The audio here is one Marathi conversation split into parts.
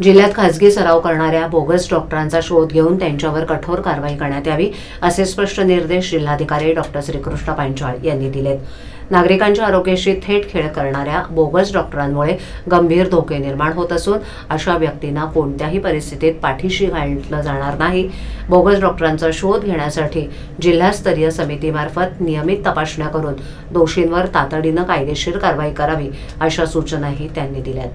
जिल्ह्यात खासगी सराव करणाऱ्या बोगस डॉक्टरांचा शोध घेऊन त्यांच्यावर कठोर कारवाई करण्यात यावी असे स्पष्ट निर्देश जिल्हाधिकारी डॉक्टर श्रीकृष्ण पांचाळ यांनी दिलेत. नागरिकांच्या आरोग्याशी थेट खेळ करणाऱ्या बोगस डॉक्टरांमुळे गंभीर धोके निर्माण होत असून अशा व्यक्तींना कोणत्याही परिस्थितीत पाठीशी घातलं जाणार नाही. बोगस डॉक्टरांचा शोध घेण्यासाठी जिल्हास्तरीय समितीमार्फत नियमित तपासण्या करून दोषींवर तातडीनं कायदेशीर कारवाई करावी अशा सूचनाही त्यांनी दिल्यात.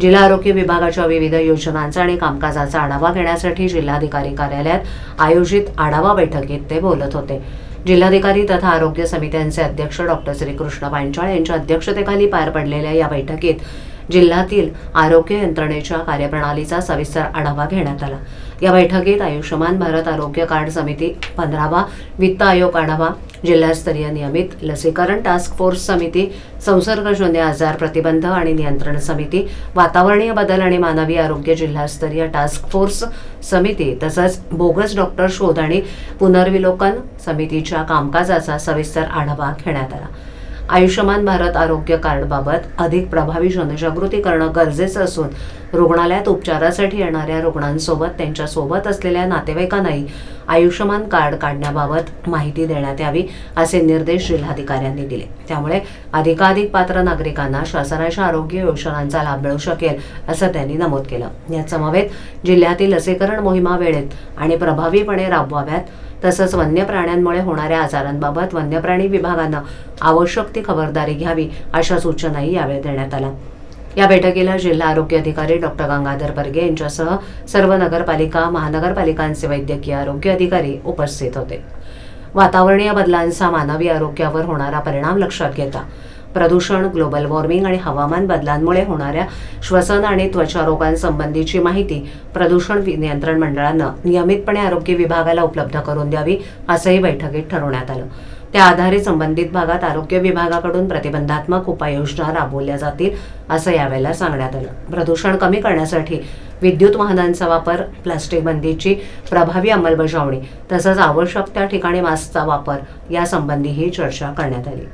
जिल्हा आरोग्य विभागाच्या विविध योजनांचा आणि कामकाजाचा आढावा घेण्यासाठी जिल्हाधिकारी कार्यालयात आयोजित आढावा बैठकीत ते बोलत होते. जिल्हाधिकारी तथा आरोग्य समित्यांचे अध्यक्ष डॉक्टर श्रीकृष्ण पांचाळ यांच्या अध्यक्षतेखाली पार पडलेल्या या बैठकीत जिल्ह्यातील आरोग्य यंत्रणेच्या कार्यप्रणालीचा सविस्तर आढावा घेण्यात आला. या बैठकीत आयुष्यमान भारत आरोग्य कार्ड समिती, 15वा वित्त आयोग आढावा, जिल्हास्तरीय नियमित लसीकरण टास्क फोर्स समिती, संसर्गजन्य आजार प्रतिबंध आणि नियंत्रण समिती, वातावरणीय बदल आणि मानवी आरोग्य जिल्हास्तरीय टास्क फोर्स समिती तसंच बोगस डॉक्टर शोध आणि पुनर्विलोकन समितीच्या कामकाजाचा सविस्तर आढावा घेण्यात आला. आयुष्यमान भारत आरोग्य कार्डबाबत अधिक प्रभावी जनजागृती करणं गरजेचं असून रुग्णालयात उपचारासाठी येणाऱ्या रुग्णांसोबत त्यांच्यासोबत असलेल्या नातेवाईकांनाही आयुष्यमान कार्ड काढण्याबाबत माहिती देण्यात यावी असे निर्देश जिल्हाधिकाऱ्यांनी दिले. त्यामुळे अधिकाधिक पात्र नागरिकांना शासनाच्या आरोग्य योजनांचा लाभ मिळू शकेल असं त्यांनी नमूद केलं. यात समवेत जिल्ह्यातील लसीकरण मोहिमा वेळेत आणि प्रभावीपणे राबवाव्यात तसंच वन्य प्राण्यांमुळे होणाऱ्या आजारांबाबत वन्यप्राणी विभागानं आवश्यक ती खबरदारी घ्यावी अशा सूचनाही यावेळी देण्यात आल्या. या बैठकीला जिल्हा आरोग्य अधिकारी डॉक्टर गंगाधर परगे यांच्यासह सर्व नगरपालिका, महानगरपालिकांचे वैद्यकीय आरोग्य अधिकारी उपस्थित होते. वातावरणीय बदलांचा मानवी आरोग्यावर होणारा परिणाम लक्षात घेता प्रदूषण, ग्लोबल वॉर्मिंग आणि हवामान बदलांमुळे होणाऱ्या श्वसन आणि त्वचा रोगांसंबंधीची माहिती प्रदूषण नियंत्रण मंडळानं नियमितपणे आरोग्य विभागाला उपलब्ध करून द्यावी असंही बैठकीत ठरवण्यात आलं. त्या आधारे संबंधित भागात आरोग्य विभागाकडून प्रतिबंधात्मक उपाययोजना राबवल्या जातील असं यावेळेला सांगण्यात आलं. प्रदूषण कमी करण्यासाठी विद्युत वाहनांचा वापर, प्लास्टिक बंदीची प्रभावी अंमलबजावणी तसंच आवश्यक त्या ठिकाणी मास्कचा वापर यासंबंधीही चर्चा करण्यात आली.